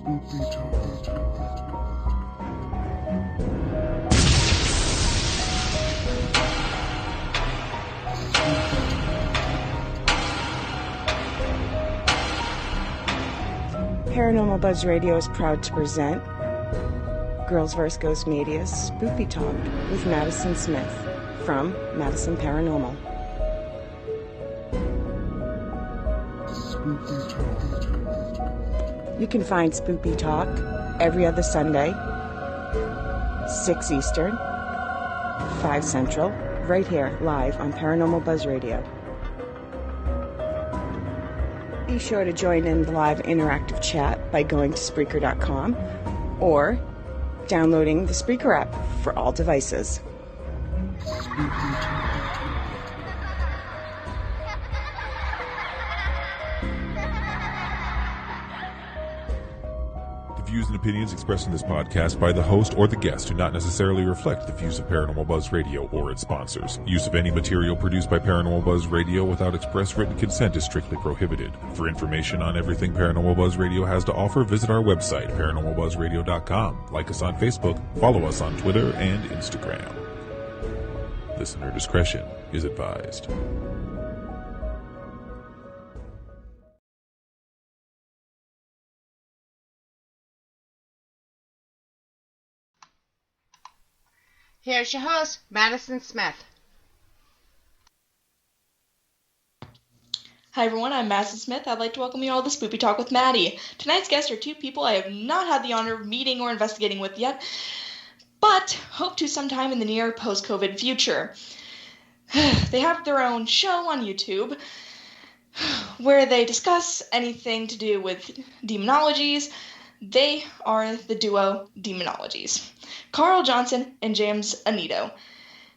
Paranormal Buzz Radio is proud to present Girls vs. Ghost Media's Spoopy Talk with Madison Smith from Madison Paranormal. You can find Spoopy Talk every other Sunday, 6 Eastern, 5 Central, right here live on Paranormal Buzz Radio. Be sure to join in the live interactive chat by going to Spreaker.com or downloading the Spreaker app for all devices. The views and opinions expressed in this podcast by the host or the guest do not necessarily reflect the views of Paranormal Buzz Radio or its sponsors. Use of any material produced by Paranormal Buzz Radio without express written consent is strictly prohibited. For information on everything Paranormal Buzz Radio has to offer, visit our website, paranormalbuzzradio.com. Like us on Facebook, follow us on Twitter and Instagram. Listener discretion is advised. Here's your host, Madison Smith. Hi everyone, I'm Madison Smith. I'd like to welcome you all to Spoopy Talk with Maddie. Tonight's guests are two people I have not had the honor of meeting or investigating with yet, but hope to sometime in the near post-COVID future. They have their own show on YouTube where they discuss anything to do with demonologies. They are the duo Demonologies. Carl Johnson and James Annitto.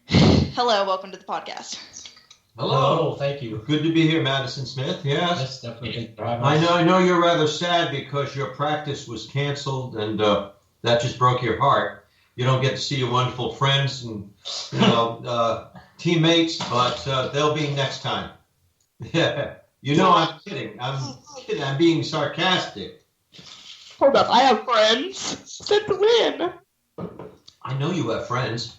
Hello, welcome to the podcast. Hello, thank you. Good to be here, Madison Smith. Yes, Yes, definitely. I know you're rather sad because your practice was canceled, and that just broke your heart. You don't get to see your wonderful friends and teammates, but they'll be next time. Yeah, I'm kidding. I'm being sarcastic. Hold up, I have friends. Since when? I know you have friends.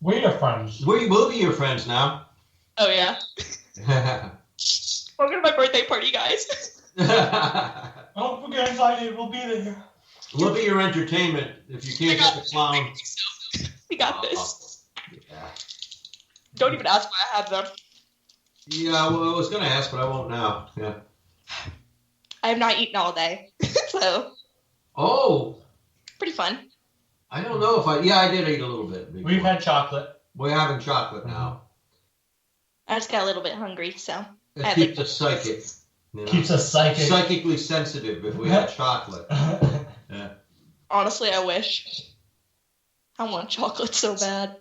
We're your friends. We will be your friends now. Oh yeah. Welcome to my birthday party, guys. Don't forget invited. We'll be there. We'll be your entertainment if you can't get the clown. We got this. Yeah. Don't even ask why I have them. Yeah, well, I was going to ask, but I won't now. Yeah. I have not eaten all day, so. Oh. Pretty fun. I don't know if I did eat a little bit. We've had chocolate. We're having chocolate now. I just got a little bit hungry, so. It keeps us psychic. You know? Keeps us psychic. Psychically sensitive if we have chocolate. Yeah. Honestly, I wish. I want chocolate so bad.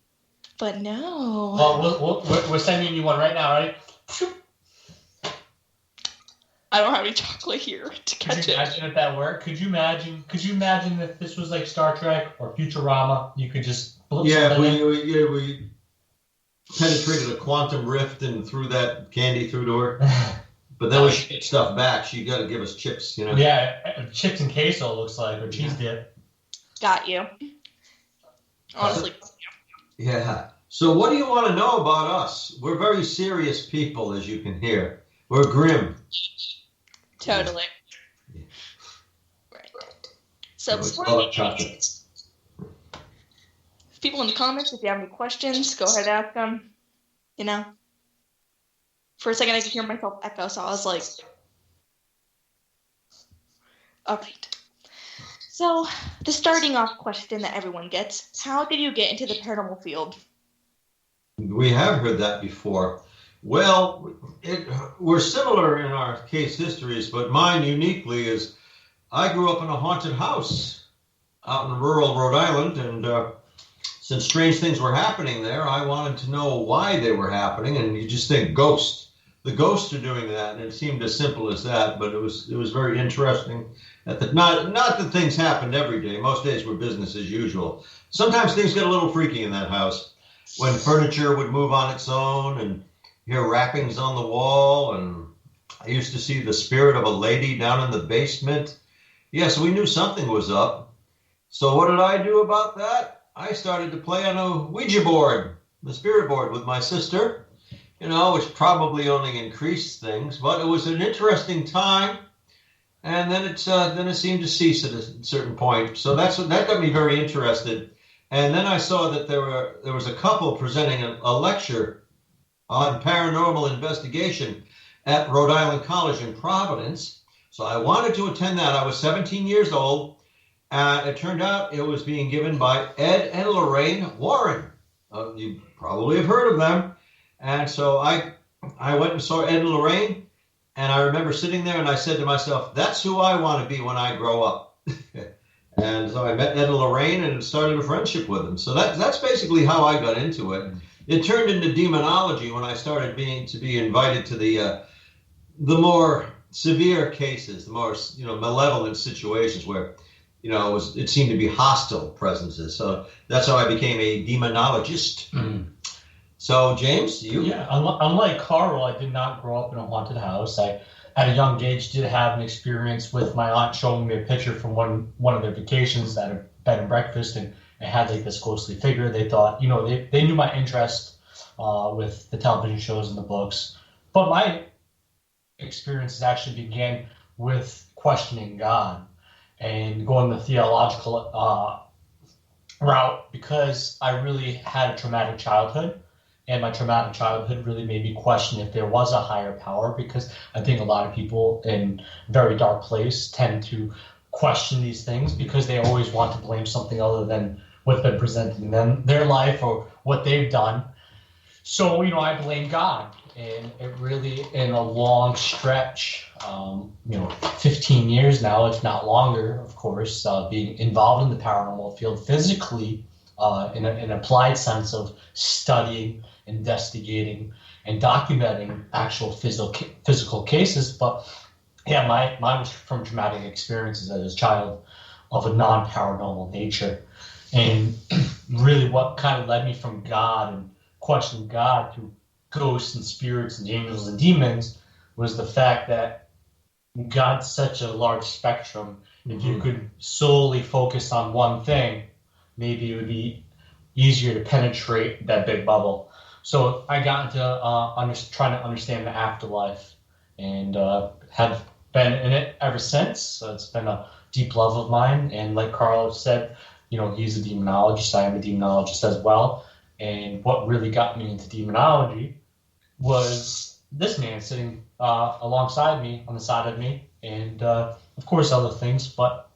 But no. Well, we're sending you one right now, right? I don't have any chocolate here to catch it. Could you imagine if that worked? Could you imagine if this was like Star Trek or Futurama? You could just blip we penetrated a quantum rift and threw that candy through to her. But then we should get stuff back. She got to give us chips, you know. Yeah, chips and queso looks like, or cheese dip. Got you. Honestly. Yeah. So what do you want to know about us? We're very serious people, as you can hear. We're grim. Totally. Yeah. Right. So before we people in the comments, if you have any questions, go ahead and ask them. You know. For a second, I could hear myself echo, so I was like, all right. So the starting off question that everyone gets, how did you get into the paranormal field? We have heard that before. Well, we're similar in our case histories, but mine uniquely is I grew up in a haunted house out in rural Rhode Island, and since strange things were happening there, I wanted to know why they were happening, and you just think ghosts. The ghosts are doing that, and it seemed as simple as that, but it was very interesting. Not that things happened every day. Most days were business as usual. Sometimes things get a little freaky in that house when furniture would move on its own and hear rappings on the wall, and I used to see the spirit of a lady down in the basement, Yeah, so we knew something was up. So what did I do about that? I started to play on a Ouija board, the spirit board, with my sister, which probably only increased things, but it was an interesting time. And then it seemed to cease at a certain point. So that got me very interested. And then I saw that there was a couple presenting a lecture on paranormal investigation at Rhode Island College in Providence. So I wanted to attend that. I was 17 years old. It turned out it was being given by Ed and Lorraine Warren. You probably have heard of them. And so I went and saw Ed and Lorraine. And I remember sitting there and I said to myself, that's who I want to be when I grow up. And so I met Ed and Lorraine and started a friendship with them. So that's basically how I got into it. It turned into demonology when I started to be invited to the more severe cases, the more malevolent situations where it seemed to be hostile presences. So that's how I became a demonologist. Mm. So, James, you? Yeah, unlike Carl, I did not grow up in a haunted house. I, at a young age, did have an experience with my aunt showing me a picture from one of their vacations at a bed and breakfast, and it had like this ghostly figure. They thought, they knew my interest with the television shows and the books. But my experiences actually began with questioning God and going the theological route, because I really had a traumatic childhood. And my traumatic childhood really made me question if there was a higher power, because I think a lot of people in a very dark place tend to question these things because they always want to blame something other than what's been presented in their life or what they've done. So, I blame God. And it really, in a long stretch, 15 years now, if not longer, of course, being involved in the paranormal field physically, in an applied sense of studying, investigating, and documenting actual physical cases. But yeah, mine was from traumatic experiences as a child of a non-paranormal nature. And really what kind of led me from God and questioning God to ghosts and spirits and angels and demons was the fact that God's such a large spectrum. Mm-hmm. If you could solely focus on one thing, maybe it would be easier to penetrate that big bubble. So I got into trying to understand the afterlife, and have been in it ever since. So it's been a deep love of mine. And like Carl said, he's a demonologist. I am a demonologist as well. And what really got me into demonology was this man sitting alongside me, on the side of me, and of course other things, but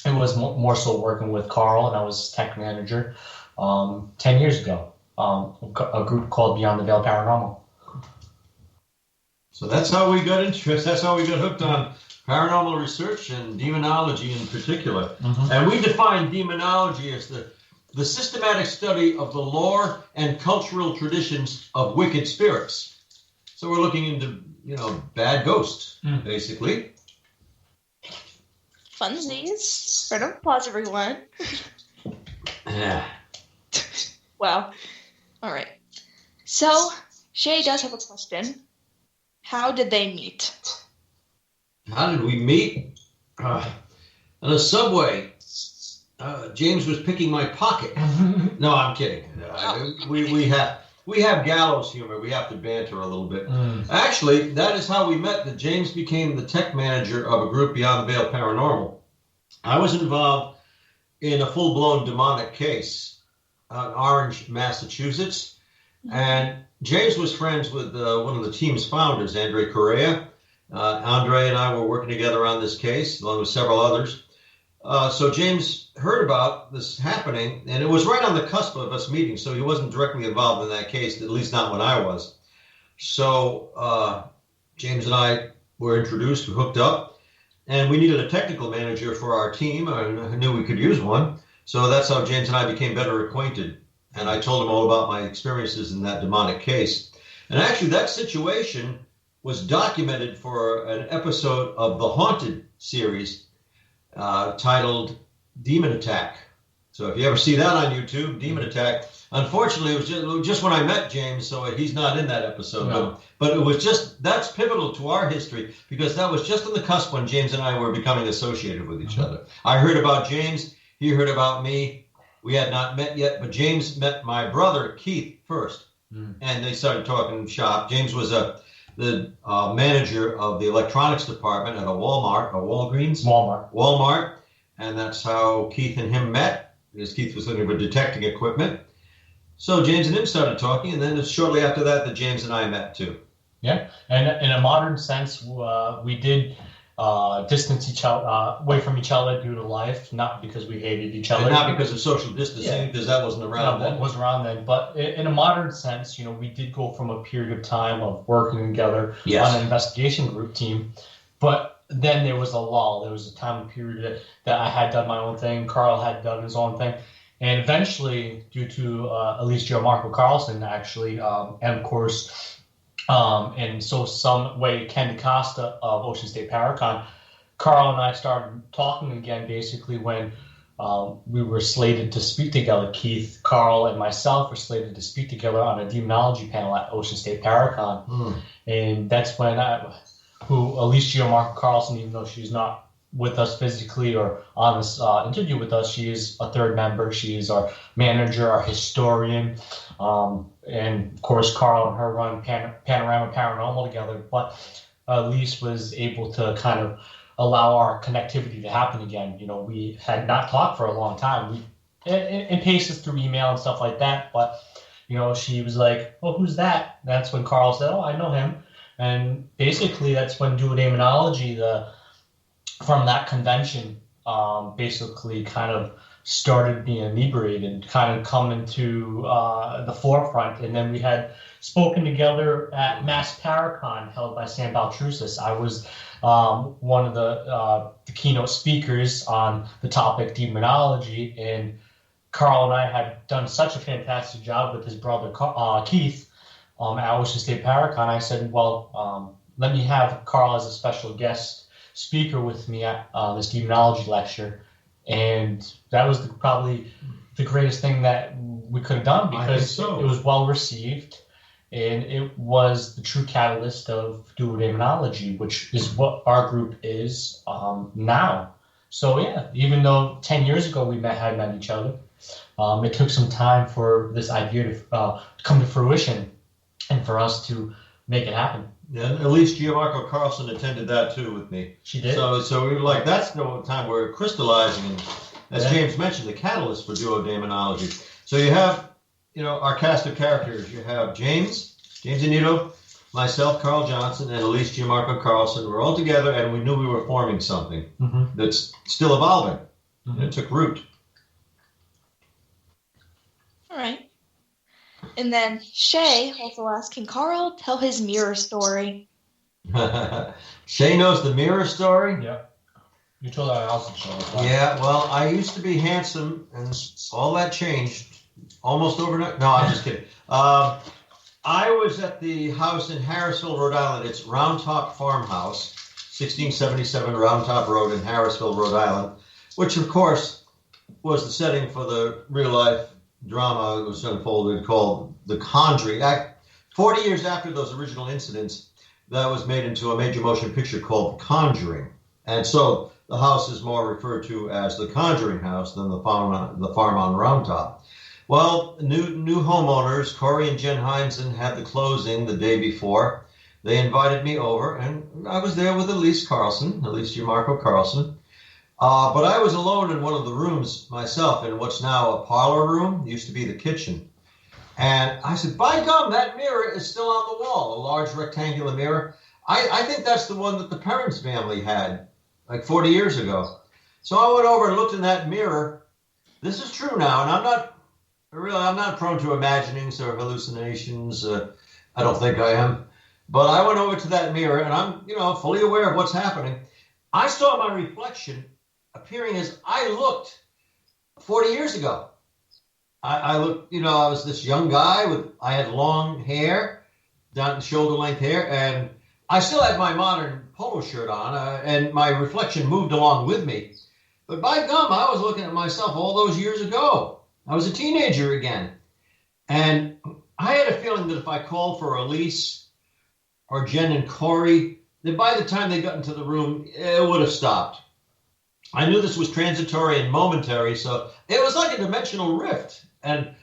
it was more so working with Carl, and I was tech manager 10 years ago, a group called Beyond the Veil Paranormal. So that's how we got interested. That's how we got hooked on paranormal research and demonology in particular. Mm-hmm. And we define demonology as the systematic study of the lore and cultural traditions of wicked spirits. So we're looking into, bad ghosts, basically. Funsies. Round of applause, everyone. Wow. All right. So, Shay does have a question. How did they meet? How did we meet? On a subway. James was picking my pocket. No, I'm kidding. We have gallows humor. We have to banter a little bit. Actually, that is how we met. That James became the tech manager of a group Beyond the Veil Paranormal. I was involved in a full-blown demonic case in Orange, Massachusetts, and James was friends with one of the team's founders, Andre Correa. Andre and I were working together on this case, along with several others. So James heard about this happening, and it was right on the cusp of us meeting, so he wasn't directly involved in that case, at least not when I was. So James and I were introduced, we hooked up, and we needed a technical manager for our team, and I knew we could use one. So that's how James and I became better acquainted, and I told him all about my experiences in that demonic case. And actually, that situation was documented for an episode of the Haunted series, titled Demon Attack. So if you ever see that on YouTube, Demon Attack. Unfortunately, it was just when I met James, so he's not in that episode. No. But it was that's pivotal to our history because that was just on the cusp when James and I were becoming associated with each other. I heard about James. He heard about me. We had not met yet, but James met my brother, Keith, first. And they started talking shop. James was the manager of the electronics department at a Walmart. And that's how Keith and him met, because Keith was looking for detecting equipment. So James and him started talking, and then shortly after that James and I met too. Yeah, and in a modern sense, we did distance each other away from each other due to life, not because we hated each other, and not because of social distancing, because that wasn't around then. Was around then, but in a modern sense, we did go from a period of time of working together on an investigation group team, but then there was a lull. There was a time period that I had done my own thing, Carl had done his own thing. And eventually, due to Elise Gianmarco Carlson, actually, and of course, and so some way Ken DaCosta of Ocean State Paracon, Carl and I started talking again basically when we were slated to speak together. Keith, Carl, and myself were slated to speak together on a demonology panel at Ocean State Paracon. And that's when Elise Gianmarco Carlson, even though she's not with us physically or on this interview with us, she is a third member. She is our manager, our historian, and of course Carl and her run Panorama Paranormal together. But Elise was able to kind of allow our connectivity to happen again. We had not talked for a long time. It paces through email and stuff like that. But she was like, "Oh, who's that?" That's when Carl said, "Oh, I know him." And basically, that's when Demonology, from that convention, basically kind of started being inebriated, kind of come into the forefront. And then we had spoken together at Mass Paracon held by Sam Baltrusis. I was one of the keynote speakers on the topic Demonology, and Carl and I had done such a fantastic job with his brother Keith at Ocean State Paracon. I said, well, let me have Carl as a special guest speaker with me at this demonology lecture, and that was probably the greatest thing that we could have done, because it was well received, and it was the true catalyst of demonology, which is what our group is now. So yeah, even though 10 years ago we had met each other, it took some time for this idea to come to fruition and for us to make it happen. Yeah, and Elise Gianmarco Carlson attended that too with me. She did. So we were like, that's the time we're crystallizing, and as James mentioned, the catalyst for Demonology. So you have, our cast of characters. You have James Annitto, myself, Carl Johnson, and Elise Gianmarco Carlson. We're all together, and we knew we were forming something that's still evolving. And it took root. All right. And then Shay also asked, can Carl tell his mirror story? Shay knows the mirror story? Yeah. You told our house show. Yeah, well, I used to be handsome, and all that changed almost overnight. No, I'm just kidding. I was at the house in Harrisville, Rhode Island. It's Round Top Farmhouse, 1677 Round Top Road in Harrisville, Rhode Island, which, of course, was the setting for the real-life drama that was unfolded called The Conjuring. 40 years after those original incidents, that was made into a major motion picture called The Conjuring. And so the house is more referred to as the Conjuring House than the farm on Round Top. Well, new homeowners, Corey and Jen Heinzen, had the closing the day before. They invited me over, and I was there with Elise Gianmarco Carlson. But I was alone in one of the rooms myself, in what's now a parlor room, used to be the kitchen. And I said, by gum, that mirror is still on the wall, a large rectangular mirror. I think that's the one that the Perrins family had like 40 years ago. So I went over and looked in that mirror. This is true now, and I'm not prone to imaginings or hallucinations. I don't think I am. But I went over to that mirror, and I'm, fully aware of what's happening. I saw my reflection appearing as I looked 40 years ago. I looked, I was this young guy I had long hair, down shoulder length hair, and I still had my modern polo shirt on, and my reflection moved along with me. But by gum, I was looking at myself all those years ago. I was a teenager again. And I had a feeling that if I called for Elise or Jen and Corey, that by the time they got into the room, it would have stopped. I knew this was transitory and momentary, so it was like a dimensional rift. And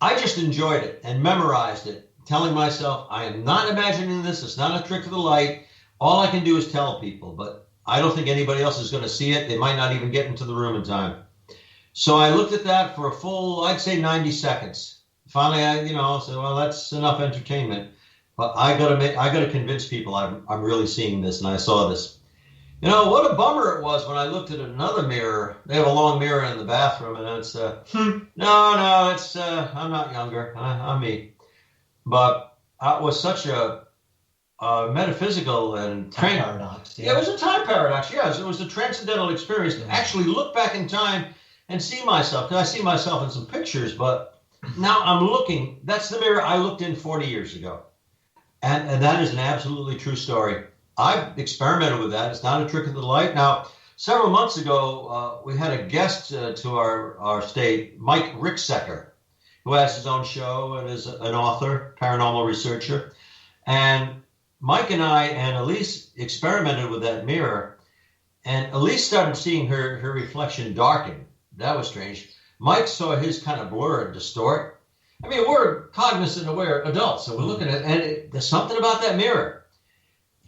I just enjoyed it and memorized it, telling myself, I am not imagining this. It's not a trick of the light. All I can do is tell people, but I don't think anybody else is going to see it. They might not even get into the room in time. So I looked at that for a full, I'd say 90 seconds. Finally, I said, well, that's enough entertainment. But I got to convince people I'm really seeing this, and I saw this. What a bummer it was when I looked at another mirror. They have a long mirror in the bathroom, and it's no, it's I'm not younger. I'm me. But it was such a metaphysical and time paradox. Yeah, it was a time paradox. Yes, it was a transcendental experience to actually look back in time and see myself. Because I see myself in some pictures, but now I'm looking. That's the mirror I looked in 40 years ago, and that is an absolutely true story. I've experimented with that. It's not a trick of the light. Now, several months ago, we had a guest to our state, Mike Ricksecker, who has his own show and is an author, paranormal researcher. And Mike and I and Elise experimented with that mirror, and Elise started seeing her reflection darken. That was strange. Mike saw his kind of blur and distort. I mean, we're cognizant, aware adults, so we're looking at, and there's something about that mirror.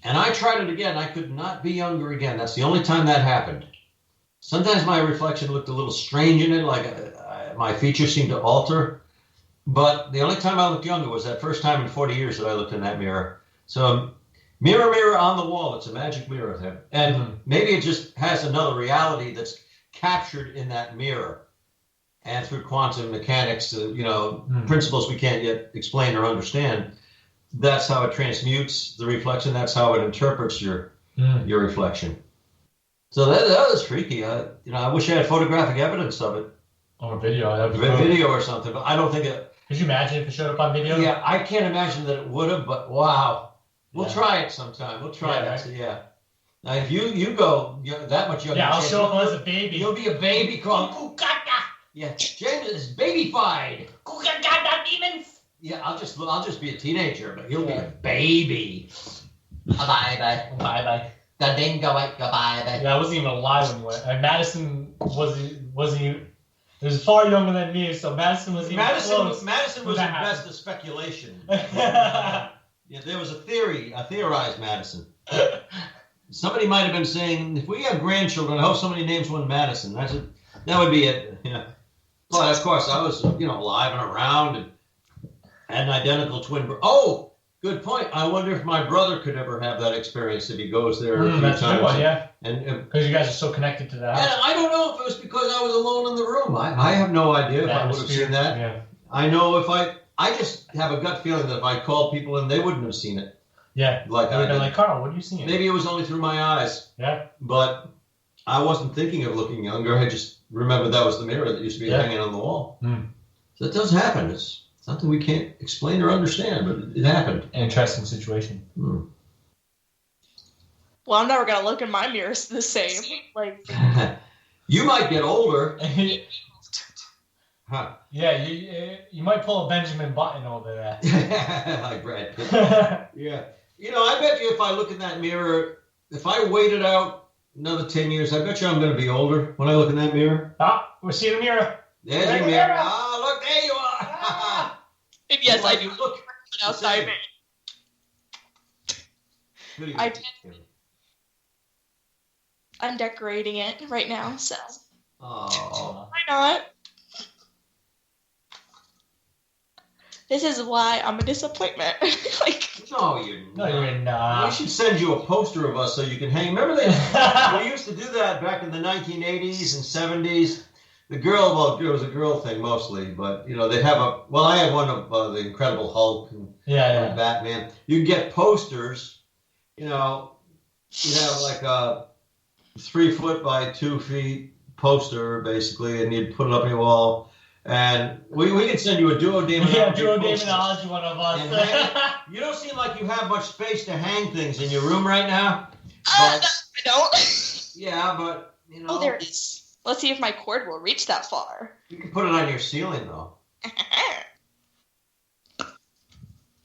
And I tried it again. I could not be younger again. That's the only time that happened. Sometimes my reflection looked a little strange in it, like my features seemed to alter. But the only time I looked younger was that first time in 40 years that I looked in that mirror. So mirror, mirror on the wall, it's a magic mirror there. And maybe it just has another reality that's captured in that mirror. And through quantum mechanics, principles we can't yet explain or understand, that's how it transmutes the reflection. That's how it interprets your reflection. So that was freaky. I wish I had photographic evidence of it. On a video. Video or something, but I don't think it... Could you imagine if it showed up on video? Yeah, I can't imagine that it would have, but wow. We'll try it sometime. We'll try that. So, yeah. Now, if you go that much younger... Yeah, I'll show up as a baby. You'll be a baby called... Yeah, James is babyfied. Yeah, I'll just be a teenager, but you'll be a baby. Bye-bye. The dingo ate your baby. Yeah, I wasn't even alive when you went. Madison wasn't was far younger than me, so Madison was even close. Madison was the best of speculation. Yeah, there was a theorized Madison. Somebody might have been saying, if we have grandchildren, I hope somebody names one Madison. That would be it. Yeah. But of course, I was alive and around and had an identical twin brother. Oh, good point. I wonder if my brother could ever have that experience if he goes there a few that's times. A good one, yeah. And because you guys are so connected to that house. And I don't know if it was because I was alone in the room. I have no idea if I would have seen that. Yeah. I know if I just have a gut feeling that if I called people in, they wouldn't have seen it. Yeah. Like I would have been like, Carl, what are you seeing? Maybe it was only through my eyes. Yeah. But I wasn't thinking of looking younger. I just remembered that was the mirror that used to be hanging on the wall. So it does happen. It's something we can't explain or understand, but it happened. Interesting situation. Well, I'm never going to look in my mirrors the same. Like, you might get older. Huh. Yeah, you might pull a Benjamin Button over there. Like Brad Pitt. Yeah. I bet you if I look in that mirror, if I waited out another 10 years, I bet you I'm going to be older when I look in that mirror. We're seeing a mirror. There's your mirror. Look, there you are. And yes, I do. Look outside me. I'm decorating it right now, so. Oh. Why not? This is why I'm a disappointment. No, you're not. No, you're not. We should send you a poster of us so you can hang. Remember we used to do that back in the 1980s and 70s. The girl, well, it was a girl thing mostly, but, they have I had one of the Incredible Hulk and Batman. You get posters, you'd have like a 3 foot by 2 feet poster, basically, and you'd put it up on your wall. And we can send you a Daemonology. Yeah, Daemonology, one of us. You don't seem like you have much space to hang things in your room right now. No, I don't. Yeah, but, Oh, there it is. Let's see if my cord will reach that far. You can put it on your ceiling, though.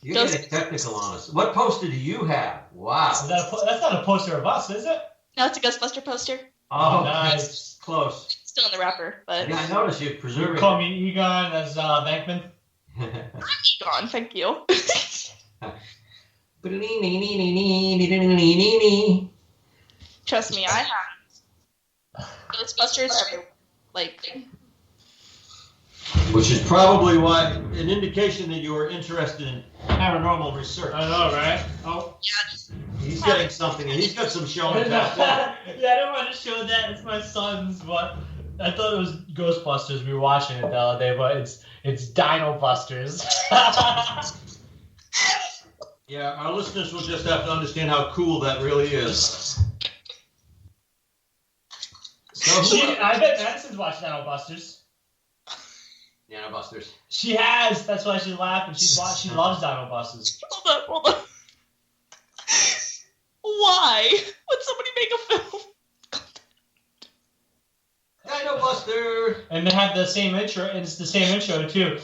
You're getting technical on us. What poster do you have? Wow. That's not a poster of us, is it? No, it's a Ghostbuster poster. Oh, nice. Close. Still in the wrapper, but... Yeah, I noticed you preserving You call me Egon as Bankman? I'm Egon, thank you. Trust me, I have Ghostbusters everywhere. Like... Which is probably why an indication that you were interested in paranormal research. I know, right? Oh, Yeah, He's getting something, and he's got some show and tell. yeah, I didn't want to show that. It's my son's, but I thought it was Ghostbusters. We were watching it the other day, but it's Dino Busters. Yeah, our listeners will just have to understand how cool that really is. I bet Madison's watched Dino Busters. Dino Busters. She has. That's why she's laughing. She loves Dino Busters. hold on. Why would somebody make a film? Dino Buster. And they have the same intro, and it's the same intro too.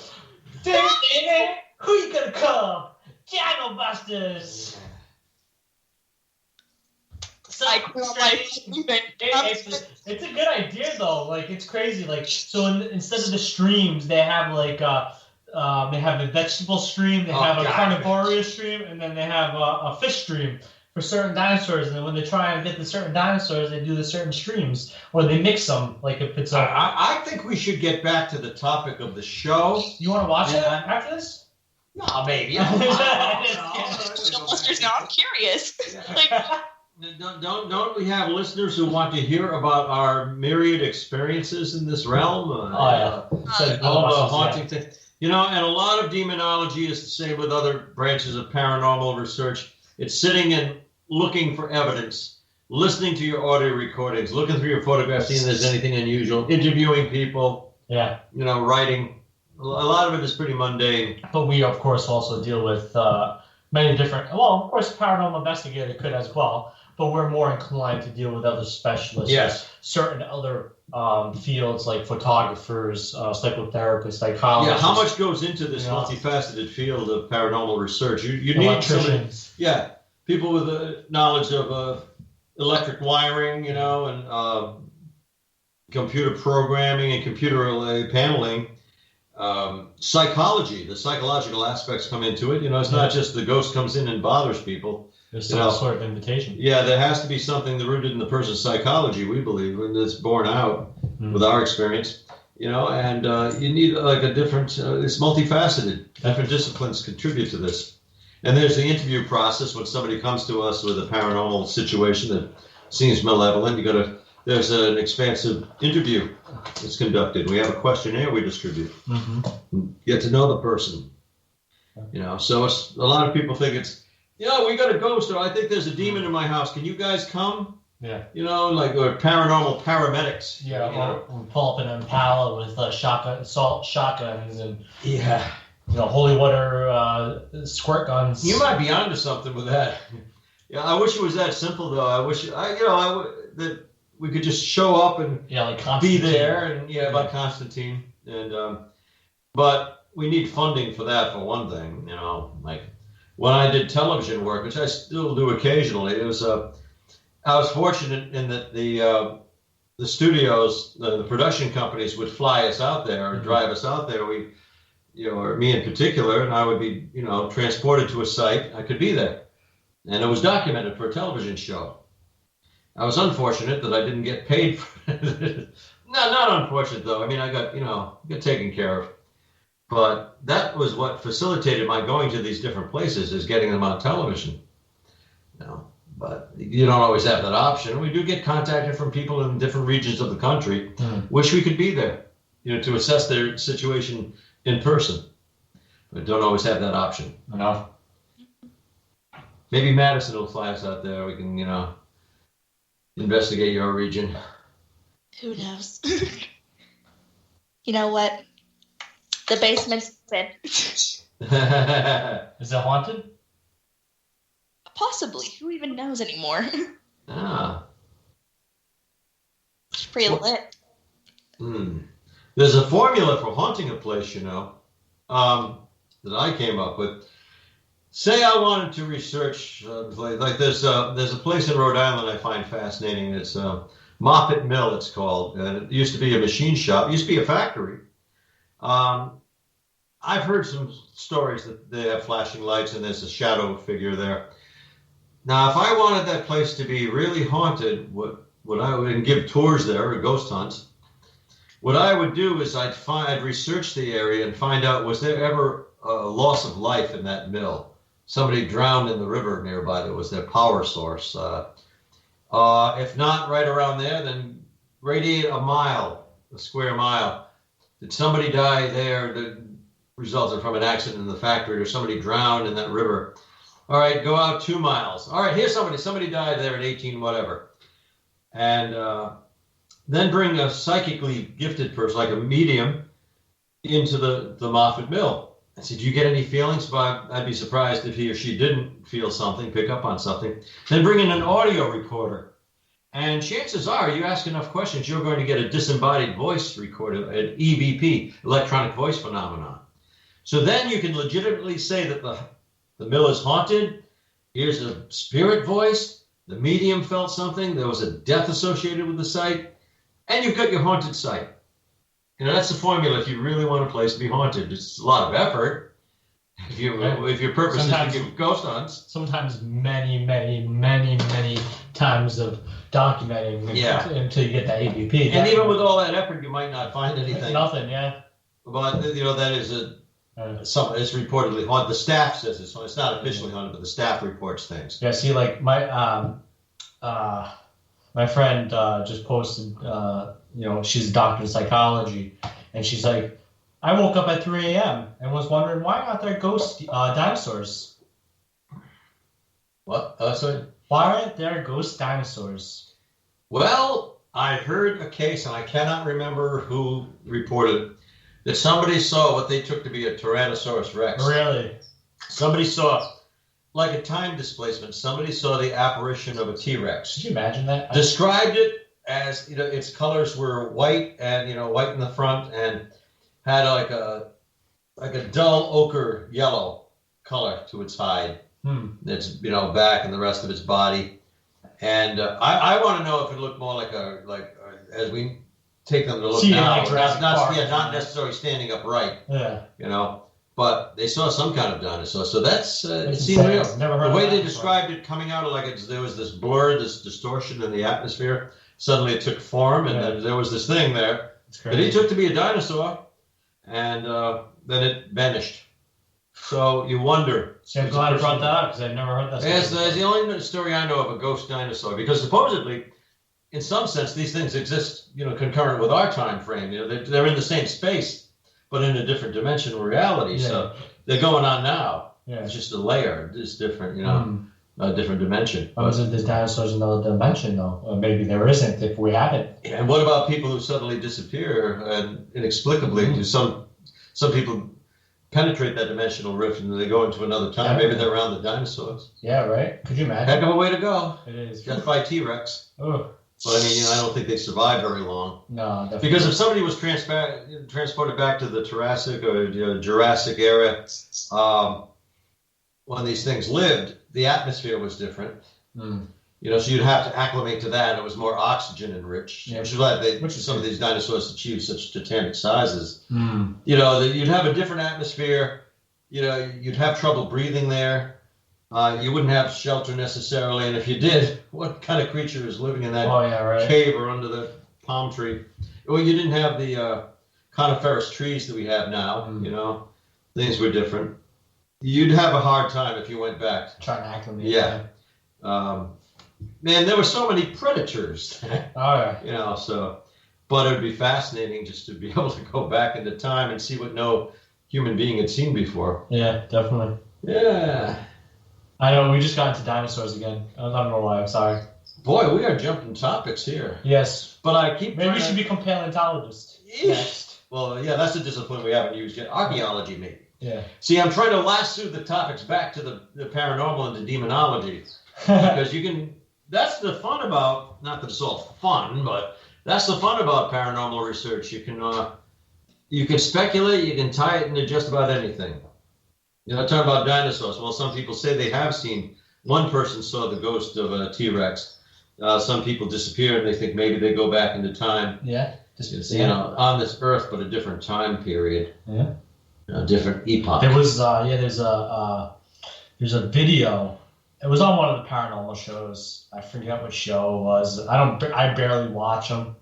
Who you gonna call? Dino Busters. So it's a good idea though. Like it's crazy. Like so, instead of the streams, they have like they have a vegetable stream, they have a carnivorous stream, and then they have a fish stream for certain dinosaurs. And then when they try and get the certain dinosaurs, they do the certain streams, or they mix them. Like if it's I think we should get back to the topic of the show. You want to watch it after this? No, maybe. Ghostbusters now. I'm curious. Like. Don't we have listeners who want to hear about our myriad experiences in this realm? All the haunting things. You know, and a lot of demonology is the same with other branches of paranormal research. It's sitting and looking for evidence, listening to your audio recordings, looking through your photographs, seeing if there's anything unusual, interviewing people. Yeah. You know, writing. A lot of it is pretty mundane. But we, of course, also deal with many different... Well, of course, paranormal investigator could as well. But we're more inclined to deal with other specialists. Yes. Certain other fields like photographers, psychotherapists, psychologists. Yeah, how much goes into this multifaceted field of paranormal research? You need somebody, people with a knowledge of electric wiring, you know, and computer programming and computer paneling. Psychology, the psychological aspects come into it. You know, it's not just the ghost comes in and bothers people. There's some sort of invitation. Yeah, there has to be something rooted in the person's psychology, we believe, and it's borne out with our experience. You know, and you need like a different, it's multifaceted. Different disciplines contribute to this. And there's the interview process when somebody comes to us with a paranormal situation that seems malevolent. There's an expansive interview that's conducted. We have a questionnaire we distribute. Get to know the person. You know, so it's, a lot of people think it's, we got a ghost, or I think there's a demon in my house. Can you guys come? Yeah. You know, like, or paranormal paramedics. Yeah, or pull up an Impala with assault shotguns and holy water squirt guns. You might be onto something with that. Yeah, I wish it was that simple though. I wish that we could just show up and like be there, and like Constantine, and but we need funding for that for one thing. You know, like. When I did television work, which I still do occasionally, it was I was fortunate in that the studios, the production companies would fly us out there or drive us out there. We, or me in particular, and I would be, transported to a site. I could be there, and it was documented for a television show. I was unfortunate that I didn't get paid for it. No, not unfortunate though. I mean, I got got taken care of. But that was what facilitated my going to these different places, is getting them on television. But you don't always have that option. We do get contacted from people in different regions of the country. Wish we could be there, to assess their situation in person. But don't always have that option. No. Maybe Madison will fly us out there. We can, investigate your region. Who knows? You know what? The basement's open. Is it haunted? Possibly. Who even knows anymore? Ah. It's pretty lit. There's a formula for haunting a place, that I came up with. Say I wanted to research, like there's a place in Rhode Island I find fascinating. It's Moffett Mill, it's called, and it used to be a machine shop. It used to be a factory. I've heard some stories that they have flashing lights and there's a shadow figure there. Now, if I wanted that place to be really haunted, what I would give tours there or ghost hunts, what I would do is I'd research the area and find out, was there ever a loss of life in that mill? Somebody drowned in the river nearby that was their power source. If not right around there, then radiate a square mile. Did somebody die there that resulted from an accident in the factory, or somebody drowned in that river? All right, go out 2 miles. All right, here's somebody died there at 18 whatever. And then bring a psychically gifted person, like a medium, into the Moffett Mill. I said, do you get any feelings? But I'd be surprised if he or she didn't feel something, pick up on something. Then bring in an audio recorder. And chances are, you ask enough questions, you're going to get a disembodied voice recorded, an EVP, electronic voice phenomenon. So then you can legitimately say that the mill is haunted. Here's a spirit voice. The medium felt something. There was a death associated with the site. And you've got your haunted site. That's the formula if you really want a place to be haunted. It's a lot of effort. If your purpose is to give ghost hunts. Sometimes many, many, many, many times of documenting until you get that AVP. And even with all that effort, you might not find anything. Nothing, yeah. But, that is it's reportedly haunted. The staff says it's haunted. It's not officially haunted, but the staff reports things. Yeah, see, like my friend just posted, she's a doctor in psychology, and she's like, I woke up at 3 a.m. and was wondering, why aren't there ghost dinosaurs? What? Sorry? Why aren't there ghost dinosaurs? Well, I heard a case, and I cannot remember who reported, that somebody saw what they took to be a Tyrannosaurus Rex. Really? Somebody saw, like a time displacement, somebody saw the apparition of a T-Rex. Could you imagine that? Described it as, its colors were white and, white in the front, and had like a dull ochre yellow color to its hide. Its, back and the rest of its body. And I want to know if it looked more like as we take them to look now, not necessarily standing upright. Yeah. But they saw some kind of dinosaur, so that's it seemed real. The way they described it coming out of there was this blur, this distortion in the atmosphere. Suddenly it took form, and then there was this thing there that he took to be a dinosaur, and then it vanished. So you wonder. So I'm glad I brought that up, because I've never heard that story. Yes, that's the only story I know of a ghost dinosaur, because supposedly, in some sense, these things exist, concurrent with our time frame. They're in the same space, but in a different dimensional reality. Yeah. So they're going on now. Yeah. It's just a layer. It's different, a different dimension. Why isn't there's dinosaurs in another dimension, though? Or maybe there isn't if we haven't. And what about people who suddenly disappear and inexplicably? Do some people penetrate that dimensional rift and they go into another time? Maybe they're around the dinosaurs. Yeah, right? Could you imagine? Heck of a way to go. It is. Death by T-Rex. Oh. But I don't think they survived very long. No, definitely. Because if somebody was transported back to the Triassic or Jurassic era, when these things lived, the atmosphere was different. So you'd have to acclimate to that. It was more oxygen enriched, which is why some of these dinosaurs achieved such titanic sizes. You'd have a different atmosphere. You'd have trouble breathing there. You wouldn't have shelter necessarily, and if you did, what kind of creature is living in that cave or under the palm tree? Well, you didn't have the coniferous trees that we have now. Things were different. You'd have a hard time if you went back. Trying to acclimate. Yeah. Man, there were so many predators. But it would be fascinating just to be able to go back into time and see what no human being had seen before. Yeah, definitely. Yeah. I know, we just got into dinosaurs again. I don't know why, I'm sorry. Boy, we are jumping topics here. Yes. But I keep Maybe we should become paleontologists next. Well, yeah, that's a discipline we haven't used yet. Archaeology, maybe. Yeah. See, I'm trying to lasso the topics back to the paranormal and the demonology. Because that's the fun about, not that it's all fun, but That's the fun about paranormal research. You can speculate, you can tie it into just about anything. Talking about dinosaurs. Well, some people say they have seen. One person saw the ghost of a T-Rex. Some people disappear and they think maybe they go back into time. Yeah. On this earth, but a different time period. Yeah. A different epoch. There was there's a video. It was on one of the paranormal shows. I forget what show it was. I barely watch them,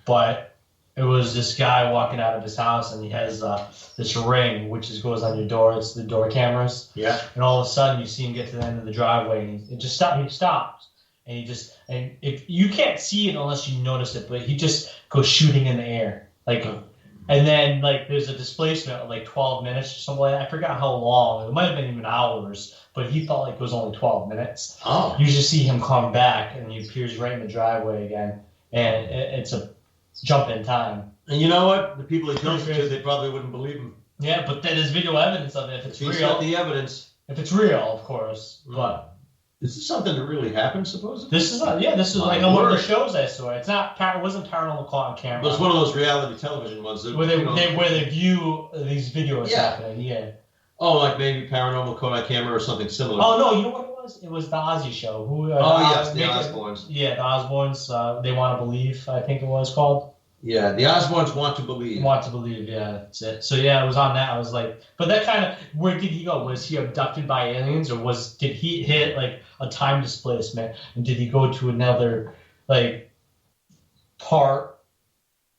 but it was this guy walking out of his house and he has this ring which goes on your door. It's the door cameras. Yeah. And all of a sudden you see him get to the end of the driveway and he stops. And if you can't see it unless you notice it, but he just goes shooting in the air. And then there's a displacement of 12 minutes or something like that. I forgot how long. It might have been even hours, but he felt like it was only 12 minutes. Oh. You just see him come back and he appears right in the driveway again. And it's a jump in time. And you know what? The people he tells it to, they probably wouldn't believe him. Yeah, but there's video evidence of it if it's He's real. got the evidence. If it's real, of course. But is this something that really happened, supposedly? this is on one of the shows I saw. It wasn't paranormal caught on camera. But it's one of those reality television ones that, where they view these videos happening. Yeah. Oh, like maybe Paranormal Caught on Camera or something similar. Oh no, you know what it was? It was the Ozzy show. The Osbournes. Yeah, the Osbournes. They Want to Believe, I think it was called. Yeah, the Osbournes Want to Believe. Want to Believe, yeah, that's it. So yeah, it was on that. I was like, but that kind of, where did he go? Was he abducted by aliens, or did he hit a time displacement, and did he go to another part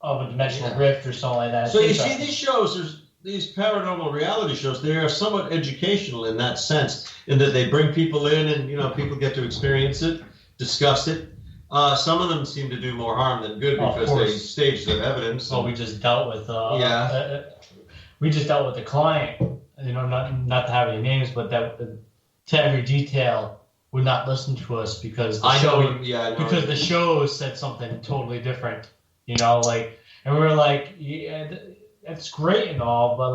of a dimensional rift or something like that? So you see, these shows, these paranormal reality shows, they are somewhat educational in that sense, in that they bring people in and people get to experience it, discuss it. Some of them seem to do more harm than good because they stage their evidence. Well, we just dealt with we just dealt with the client. Not to have any names, but that to every detail would not listen to us because the show said something totally different. And we were like, yeah, that's great and all, but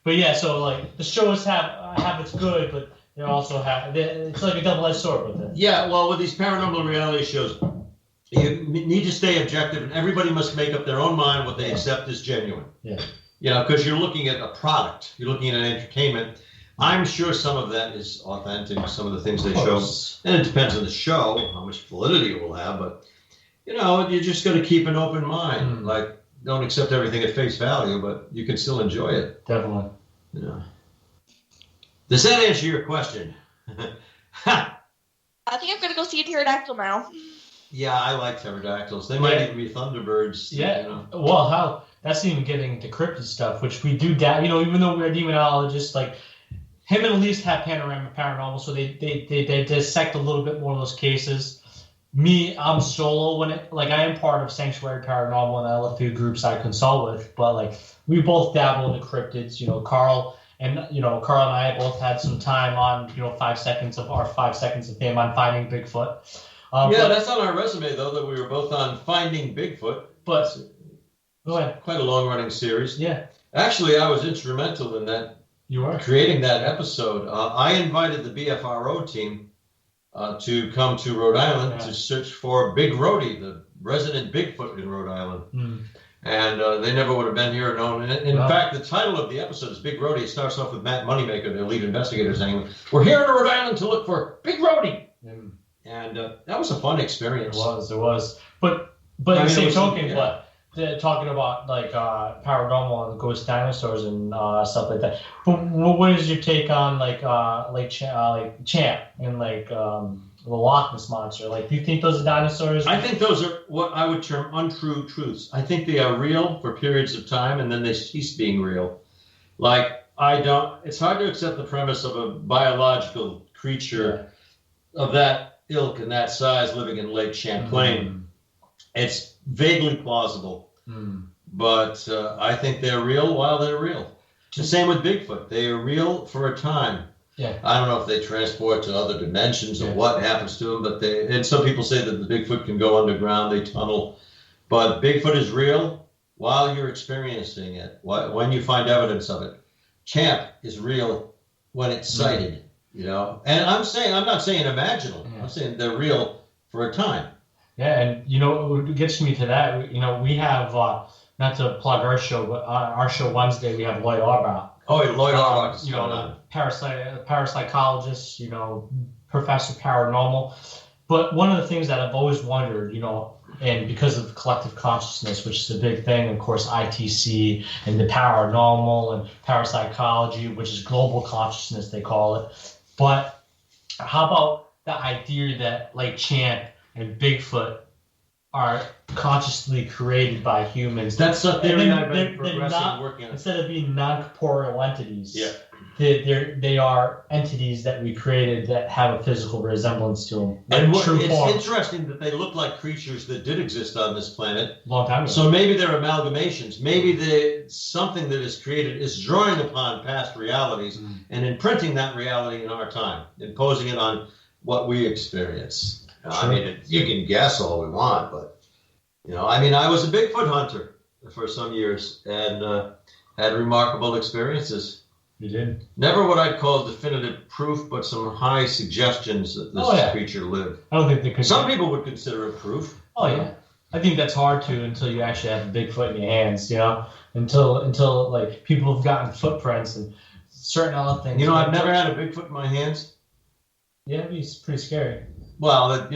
but yeah, so the shows have its good, but they also have, it's like a double-edged sword with it. Yeah, well, with these paranormal reality shows, you need to stay objective, and everybody must make up their own mind what they accept as genuine. Yeah. Because you're looking at a product, you're looking at entertainment. I'm sure some of that is authentic, some of the things they show. And it depends on the show, how much validity it will have, but, you just got to keep an open mind. Don't accept everything at face value, but you can still enjoy it. Definitely. Does that answer your question? I think I'm going to go see a pterodactyl now. Yeah, I like pterodactyls. They might even be thunderbirds. Yeah. Well, that's even getting into cryptid stuff, which we do, even though we're demonologists, him and Elise have paranormal, so they dissect a little bit more of those cases. Me, I'm solo when I am part of Sanctuary Paranormal and I have a few groups I consult with, but we both dabble in the cryptids. Carl and I both had some time on 5 seconds of fame on finding Bigfoot. That's on our resume though, that we were both on Finding Bigfoot. But go ahead. Quite a long running series. Yeah. Actually, I was instrumental in that. You were creating that episode. I invited the BFRO team to come to Rhode Island to search for Big Rhodey, the resident Bigfoot in Rhode Island. And they never would have been here or known. In fact, the title of the episode is Big Rhodey. It starts off with Matt Moneymaker, the lead investigator, saying, "We're here in Rhode Island to look for Big Rhodey." And that was a fun experience. It was. But in the same token, talking about paranormal and ghost dinosaurs and stuff like that. But what is your take on Champ and the Loch Ness monster? Do you think those are dinosaurs? I think those are what I would term untrue truths. I think they are real for periods of time and then they cease being real. It's hard to accept the premise of a biological creature of that ilk and that size living in Lake Champlain. It's vaguely plausible, but I think they're real while they're real. The same with Bigfoot. They are real for a time. Yeah. I don't know if they transport to other dimensions or what happens to them, but and some people say that the Bigfoot can go underground, they tunnel. But Bigfoot is real while you're experiencing it, when you find evidence of it. Champ is real when it's sighted, And I'm not saying imaginal. I'm saying they're real for a time. Yeah, and what gets me to that, we have, not to plug our show, but our show Wednesday, we have Lloyd Auerbach. Oh, yeah, Lloyd Auerbach is coming on. Parapsychologist, professor paranormal. But one of the things that I've always wondered, and because of collective consciousness, which is a big thing, of course, ITC and the paranormal and parapsychology, which is global consciousness, they call it. But how about the idea that Lake Champ and Bigfoot are consciously created by humans? That's a theory I've been progressively working on. Instead of being non-corporeal entities, yeah, they are entities that we created that have a physical resemblance to them. And it's interesting that they look like creatures that did exist on this planet a long time ago. So maybe they're amalgamations. Maybe something that is created is drawing upon past realities and imprinting that reality in our time, imposing it on what we experience. I mean, you can guess all we want, but I was a Bigfoot hunter for some years and had remarkable experiences. You did? Never what I'd call definitive proof, but some high suggestions that this creature lived. I don't think they could. Some people would consider it proof. Oh yeah, I think that's hard to until you actually have a Bigfoot in your hands. Until like people have gotten footprints and certain other things. I've never had a Bigfoot in my hands. Yeah, it'd be pretty scary. Well, it'd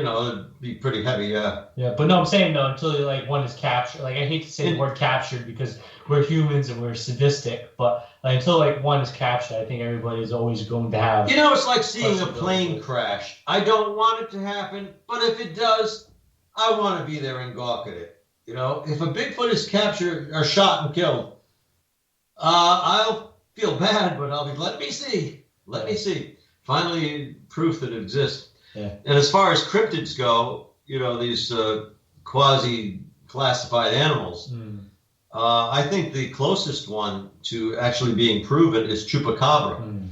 be pretty heavy, yeah. Yeah, but no, I'm saying though, until one is captured. Like I hate to say the word captured because we're humans and we're sadistic, but until one is captured, I think everybody's always going to have. It's like seeing a plane crash. I don't want it to happen, but if it does, I want to be there and gawk at it. If a Bigfoot is captured or shot and killed, I'll feel bad, but I'll be let me see. Finally, proof that it exists. Yeah. And as far as cryptids go, these quasi-classified animals, I think the closest one to actually being proven is chupacabra.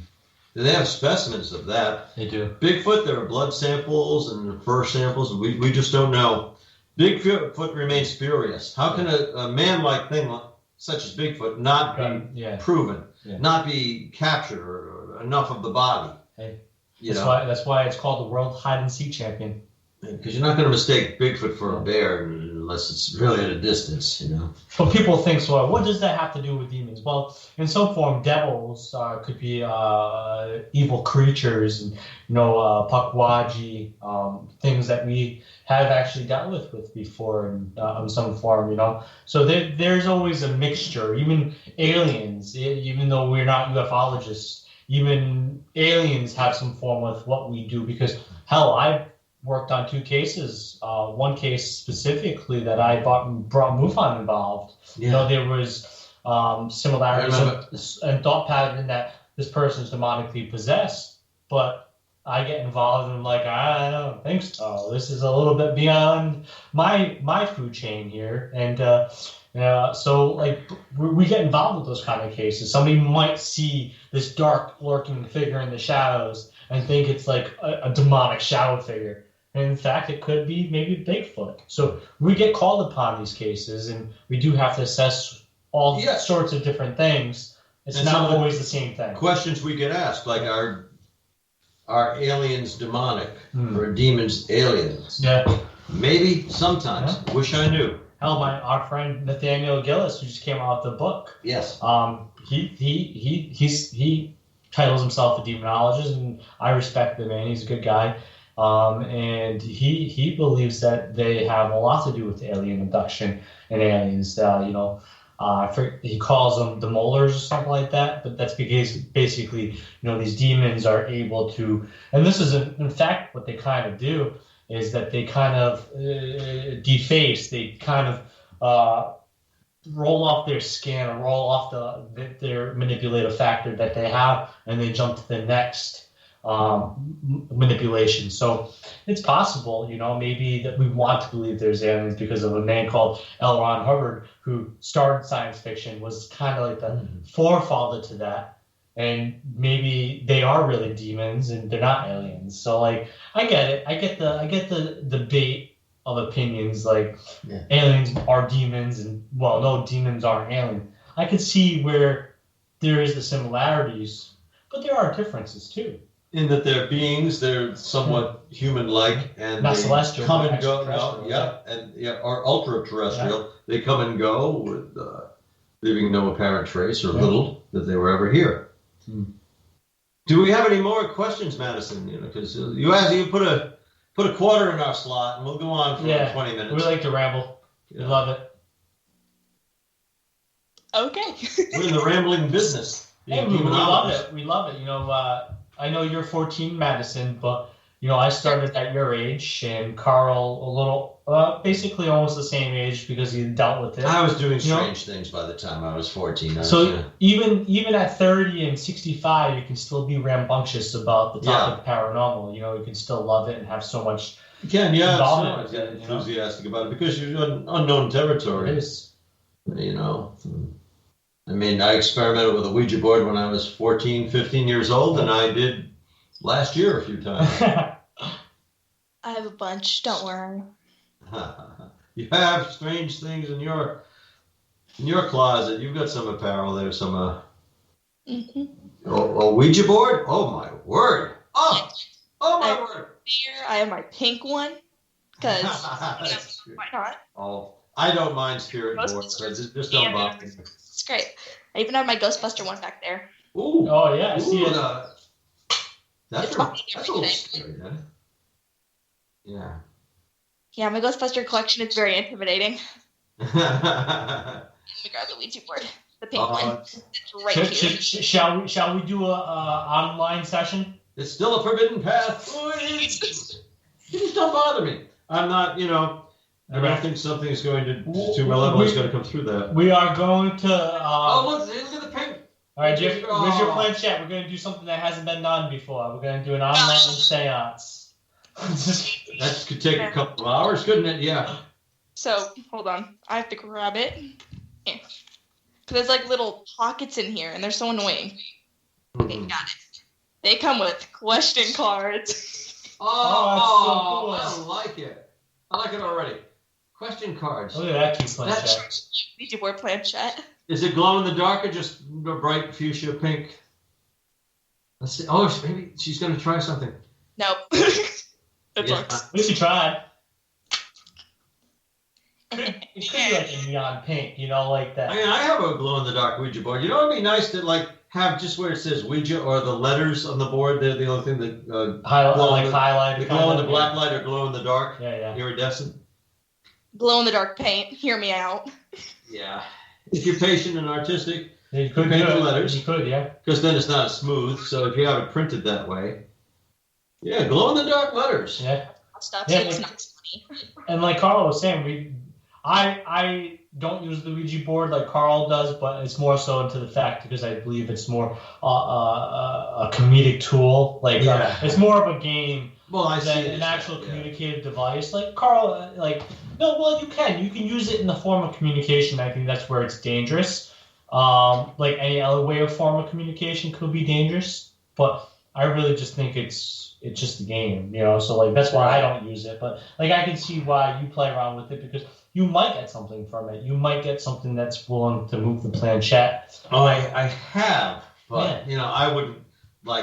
They have specimens of that. They do. Bigfoot, there are blood samples and fur samples. We just don't know. Bigfoot remains spurious. How can a man-like thing such as Bigfoot not be proven, not be captured or enough of the body? Hey. That's why it's called the World Hide and Seek Champion. Because you're not going to mistake Bigfoot for a bear unless it's really at a distance, But people think, so what does that have to do with demons? Well, in some form, devils could be evil creatures, and Pukwudgie, things that we have actually dealt with before in some form, So there's always a mixture. Even aliens, even though we're not ufologists, even aliens have some form of what we do, because hell, I worked on 2 cases. One case specifically that I brought MUFON involved. Yeah. There was similarities and thought pattern that this person is demonically possessed, but I get involved and I'm like, I don't think so. This is a little bit beyond my food chain here, and so we get involved with those kind of cases. Somebody might see this dark lurking figure in the shadows and think it's like a demonic shadow figure. And in fact, it could be maybe Bigfoot. So we get called upon these cases, and we do have to assess all sorts of different things. It's not always the same thing. Questions we get asked, like are aliens demonic or demons aliens? Yeah. Maybe sometimes. Yeah. Wish I knew. Hell, our friend Nathaniel Gillis, who just came out with the book. Yes. He titles himself a demonologist, and I respect the man. He's a good guy. And he believes that they have a lot to do with alien abduction and aliens. He calls them the molars or something like that, but that's because basically, these demons are able to, and this is in fact what they kind of do, is that they kind of deface, they kind of roll off their skin or roll off their manipulative factor that they have, and they jump to the next manipulation. So it's possible, maybe that we want to believe there's aliens because of a man called L. Ron Hubbard, who started science fiction, was kind of like the forefather to that. And maybe they are really demons and they're not aliens. So I get it. I get the debate of opinions, aliens are demons and no, demons aren't alien. I could see where there is the similarities, but there are differences too. in that they're beings, they're somewhat human-like, and Not they celestial, come but and go. No, extraterrestrial, or ultra-terrestrial. Yeah. They come and go with leaving no apparent trace or little that they were ever here. Do we have any more questions, Madison? Because you put a quarter in our slot, and we'll go on for 20 minutes. We like to ramble. We love it. Okay. We're in the rambling business. Hey, we love it. We love it. I know you're 14, Madison, but I started at your age, and Carl a little, basically almost the same age because he dealt with it. I was doing strange things by the time I was 14. Even at 30 and 65, you can still be rambunctious about the topic of paranormal. You can still love it and have so much. You can, get enthusiastic about it because you're in unknown territory. It is. I experimented with a Ouija board when I was 14, 15 years old, and I did last year a few times. I have a bunch, don't worry. You have strange things in your closet. You've got some apparel there, some a Ouija board? Oh my word. Oh my word. Here I have my pink one because why not? Oh, I don't mind spirit boards. Just don't bother me. It's great. I even have my Ghostbuster one back there. Ooh. Oh yeah, I see it. That's a little scary, huh? Yeah. Yeah, my Ghostbuster collection is very intimidating. Let me grab the Ouija board, the pink one. It's right here. Shall we do a online session? It's still a forbidden path. Just don't bother me. I'm not, I don't think something's going to my level is going to come through that. We are going to. Look at the pink. All right, Jeff, where's your planchette? We're going to do something that hasn't been done before. We're going to do an online seance. That could take a couple of hours, couldn't it? Yeah. So, hold on. I have to grab it. Here. Because there's little pockets in here, and they're so annoying. Okay, got it. They come with question cards. Oh, that's so cool. I like it. I like it already. Question cards. Look at that cute planchette. Ouija board planchette. Is it glow in the dark or just a bright fuchsia pink? Let's see. Oh, maybe she's going to try something. Nope. At least you tried. It could be like a neon pink, like that. I have a glow in the dark Ouija board. It'd be nice to have just where it says Ouija or the letters on the board. They're the only thing that highlight. The glow in the black light or glow in the dark. Yeah. Iridescent. Glow in the dark paint. Hear me out. Yeah. If you're patient and artistic, you could paint the letters. You could, yeah. Because then it's not as smooth. So if you have it printed that way, glow in the dark letters. Yeah. Stuff. Yeah, it's not funny. And like Carl was saying, I don't use the Ouija board like Carl does, but it's more so into the fact because I believe it's more a comedic tool. It's more of a game than an actual communicative device. Like Carl, you can use it in the form of communication. I think that's where it's dangerous. Any other way or form of communication could be dangerous, but I really just think it's just a game, So that's why I don't use it. But I can see why you play around with it because you might get something from it. You might get something that's willing to move the planchette. Oh, I have, but I wouldn't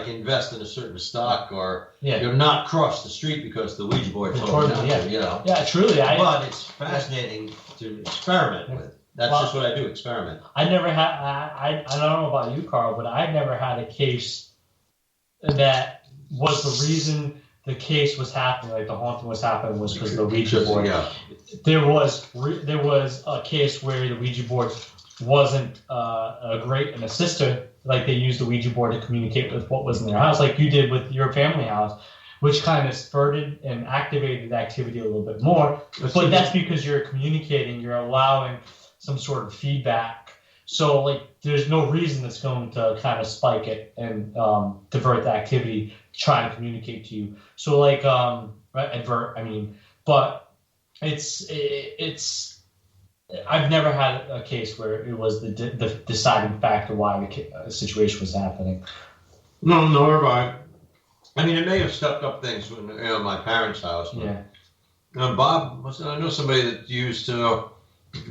invest in a certain stock or not cross the street because the Ouija board told me not to. Yeah, truly. But it's fascinating to experiment with. That's just what I do, experiment. I never had. I don't know about you, Carl, but I never had a case that was the reason the case was happening, the haunting was happening, was because of the Ouija board. Yeah. There was a case where the Ouija board wasn't great, and a sister, they used the Ouija board to communicate with what was in their house, like you did with your family house, which kind of spurred and activated the activity a little bit more. But that's because you're communicating, you're allowing some sort of feedback. So, there's no reason that's going to kind of spike it and divert the activity, trying to communicate to you. So, but it's. I've never had a case where it was the deciding factor why the situation was happening. No, nor have I. It may have stepped up things when my parents' house. Yeah. Bob, I know somebody that used to.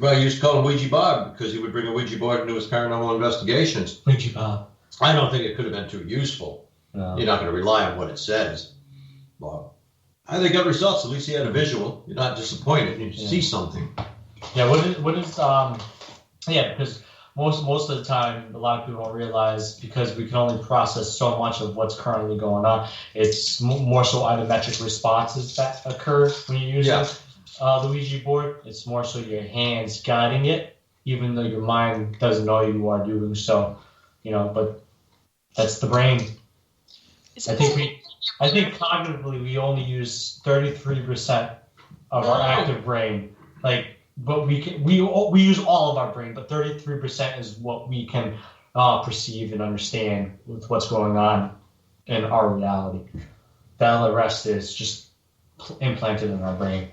I used to call him Ouija Bob because he would bring a Ouija board into his paranormal investigations. Ouija Bob. I don't think it could have been too useful. No. You're not going to rely on what it says. Well, they got results. At least you had a visual. You're not disappointed. You see something. Yeah. What is because most of the time, a lot of people don't realize, because we can only process so much of what's currently going on. It's more so isometric responses that occur when you use the Ouija board. It's more so your hands guiding it, even though your mind doesn't know you are doing so. But that's the brain. I think cognitively we only use 33% of our active brain. But we use all of our brain, but 33% is what we can perceive and understand with what's going on in our reality. The rest is just implanted in our brain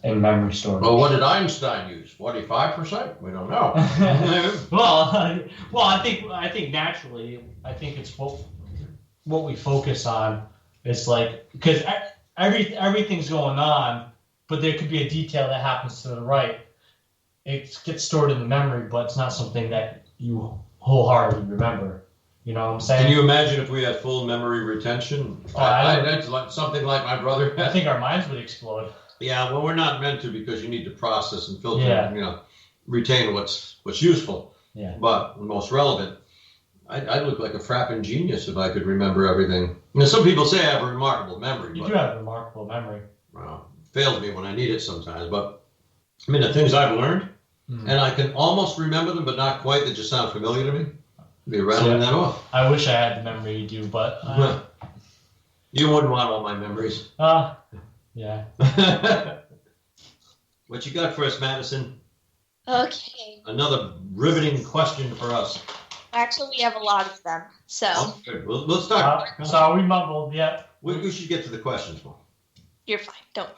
and memory stored. Well, what did Einstein use? 45%? We don't know. Well, I think naturally, I think it's what we focus on. It's because everything's going on, but there could be a detail that happens to the right. It gets stored in the memory, but it's not something that you wholeheartedly remember. You know what I'm saying? Can you imagine if we had full memory retention? That's like something like my brother. I think our minds would explode. Yeah, well, we're not meant to, because you need to process and filter, retain what's useful, but most relevant. I'd look like a frapping genius if I could remember everything. Some people say I have a remarkable memory. You do have a remarkable memory. Well, it fails me when I need it sometimes. But, the things I've learned, and I can almost remember them, but not quite. They just sound familiar to me. Be rattling that off. I wish I had the memory you do, but... you wouldn't want all my memories. Yeah. What you got for us, Madison? Okay. Another riveting question for us. Actually, we have a lot of them. So. Oh, good. Well, let's start. So we mumbled, yeah. We should get to the questions more. You're fine. Don't worry.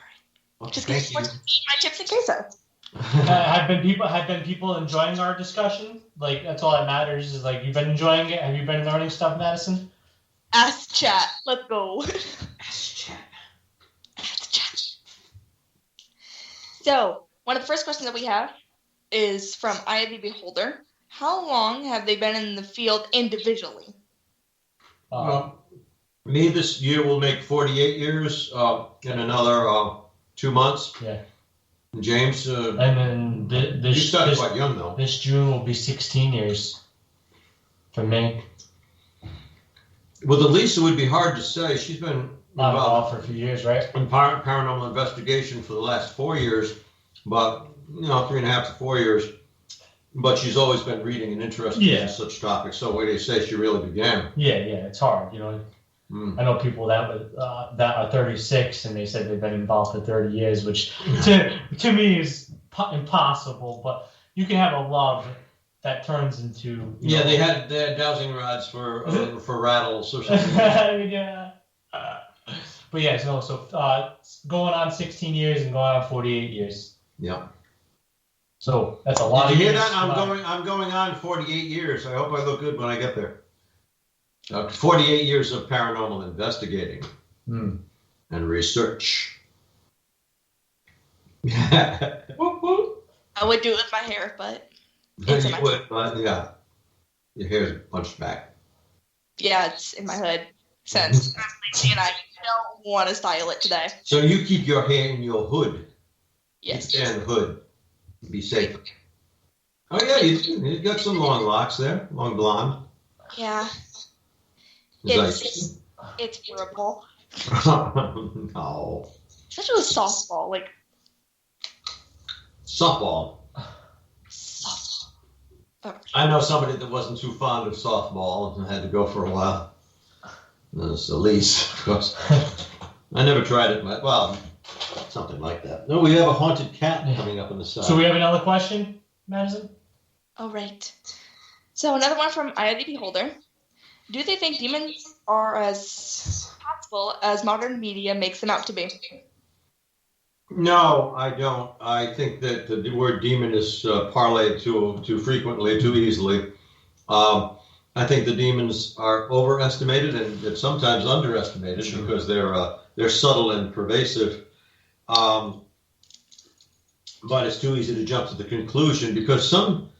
Okay, Just gonna eat my chips and queso. Have been people enjoying our discussion? That's all that matters. Is you've been enjoying it. Have you been learning stuff, Madison? Ask chat. Let's go. Ask chat. So, one of the first questions that we have is from Eye of the Beholder. How long have they been in the field individually? Me this year will make 48 years in another 2 months. Yeah. James, and then you started quite young, though. This June will be 16 years for me. With Elisa, it would be hard to say. She's been involved for a few years, right? In paranormal investigation for the last 4 years, but 3.5 to 4 years. But she's always been reading and interested in such topics. So where they say she really began. Yeah, it's hard. I know people that are 36 and they said they've been involved for 30 years, which to me is impossible. But you can have a love that turns into they had dowsing rods for rattles or something. Yeah. But so going on 16 years and going on 48 years. Yeah. So that's a lot. Did you hear that? I'm going on 48 years. I hope I look good when I get there. 48 years of paranormal investigating and research. I would do it with my hair, but it's in my head. Your hair's punched back. Yeah, it's in my hood. Since I'm lazy and I don't want to style it today. So you keep your hair in your hood. Yes. Stay in the hood. Be safe. Oh yeah, you got some long locks there, long blonde. Yeah. It's durable. No. Especially with softball, Softball. Oh. I know somebody that wasn't too fond of softball and had to go for a while. That's Elise, of course. I never tried it, but something like that. No, we have a haunted cat coming up on the side. So we have another question, Madison? Oh, right. So another one from Eye of the Beholder. Do they think demons are as possible as modern media makes them out to be? No, I don't. I think that the word demon is parlayed too frequently, too easily. I think the demons are overestimated and sometimes underestimated because they're subtle and pervasive. But it's too easy to jump to the conclusion because some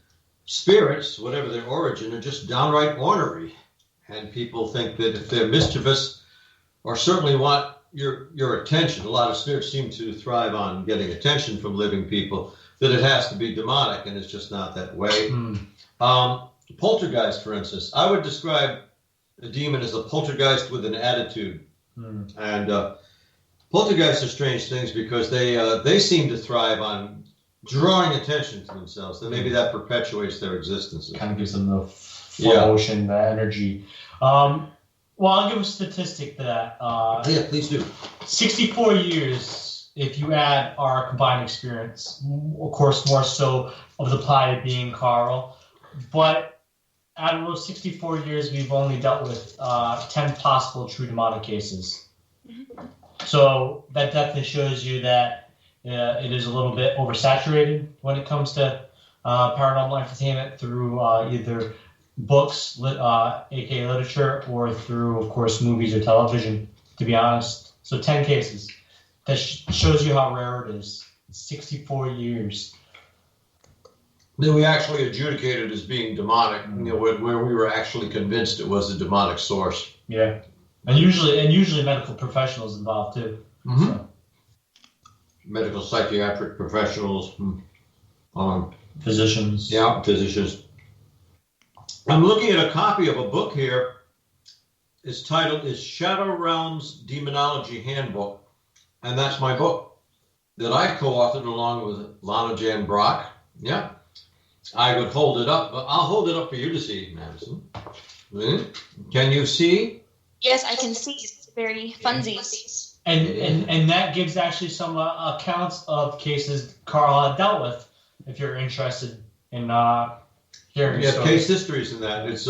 spirits, whatever their origin, are just downright ornery And people think that if they're mischievous or certainly want your attention, a lot of spirits seem to thrive on getting attention from living people, that it has to be demonic, and it's just not that way. Poltergeist, for instance, I would describe a demon as a poltergeist with an attitude. And poltergeists are strange things because they seem to thrive on drawing attention to themselves. And maybe that perpetuates their existence. Kind of gives them the motion, the energy. Well, I'll give a statistic to that. Yeah, please do. 64 years, if you add our combined experience, of course, more so of the pie being Carl. But out of those 64 years, we've only dealt with 10 possible true demonic cases. So that definitely shows you that it is a little bit oversaturated when it comes to paranormal entertainment through either books, aka literature, or through, of course, movies or television, to be honest. So 10 cases. That shows you how rare it is. 64 years. Then we actually adjudicated as being demonic, where we were actually convinced it was a demonic source. Yeah. And usually medical professionals involved too. So. Medical psychiatric professionals. Physicians. Yeah, physicians. I'm looking at a copy of a book here. Its title is Shadow Realms Demonology Handbook. And that's my book that I co-authored along with Lana Jan Brock. Yeah. I would hold it up. I'll hold it up for you to see, Madison. Can you see? Yes, I can see. It's very funsies. And that gives actually some accounts of cases Carl had dealt with, if you're interested in hearing. Yeah, case histories in that. It's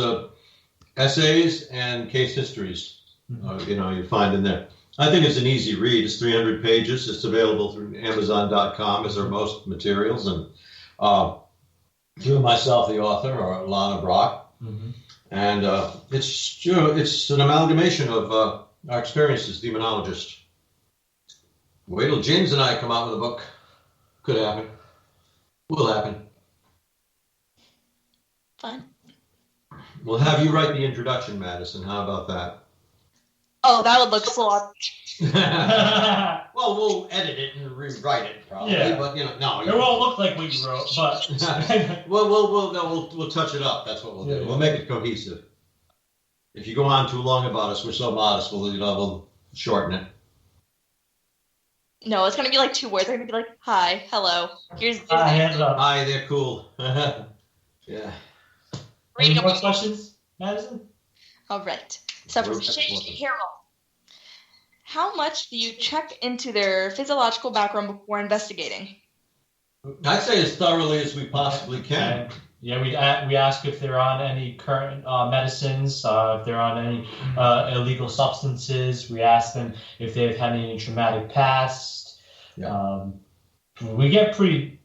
essays and case histories. You find in there. I think it's an easy read. It's 300 pages. It's available through Amazon.com, as are most materials, and through myself, the author, or Lana Brock. And it's an amalgamation of our experience as demonologists. Wait till James and I come out with a book. Could happen. Will happen. Fun. We'll have you write the introduction, Madison. How about that? Oh, that would look flawed. Well, we'll edit it and rewrite it, probably. Yeah. But no, it won't look like what you wrote, but we'll touch it up. That's what we'll do. Yeah. We'll make it cohesive. If you go on too long about us, we're so modest. We'll shorten it. No, it's gonna be like 2 words. They're gonna be like, "Hi, hello. Here's hands up. Hi, they're cool. Yeah. Any more questions, Madison? All right. So for Carol, how much do you check into their physiological background before investigating? I'd say as thoroughly as we possibly can. Yeah, we ask if they're on any current medicines, if they're on any illegal substances. We ask them if they've had any traumatic past. Yeah. We get pretty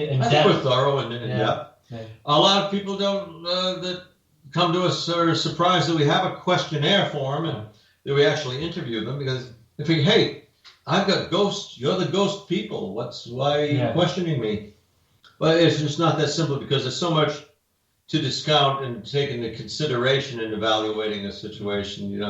in depth. We're thorough and in depth. Yeah. A lot of people don't that come to us are surprised that we have a questionnaire for them and that we actually interview them, because they think, hey, I've got ghosts. You're the ghost people. Why are you questioning me? But it's just not that simple, because there's so much to discount and take into consideration in evaluating a situation.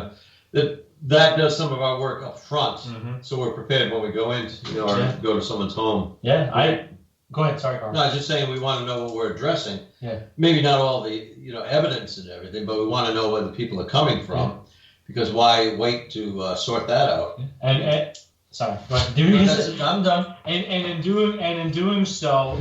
That does some of our work up front, so we're prepared when we go in, or go to someone's home. Yeah, Go ahead, sorry, Carl. No, I was just saying we want to know what we're addressing. Yeah. Maybe not all the evidence and everything, but we want to know where the people are coming from, because why wait to sort that out? And sorry, go ahead. I'm done. And in doing so,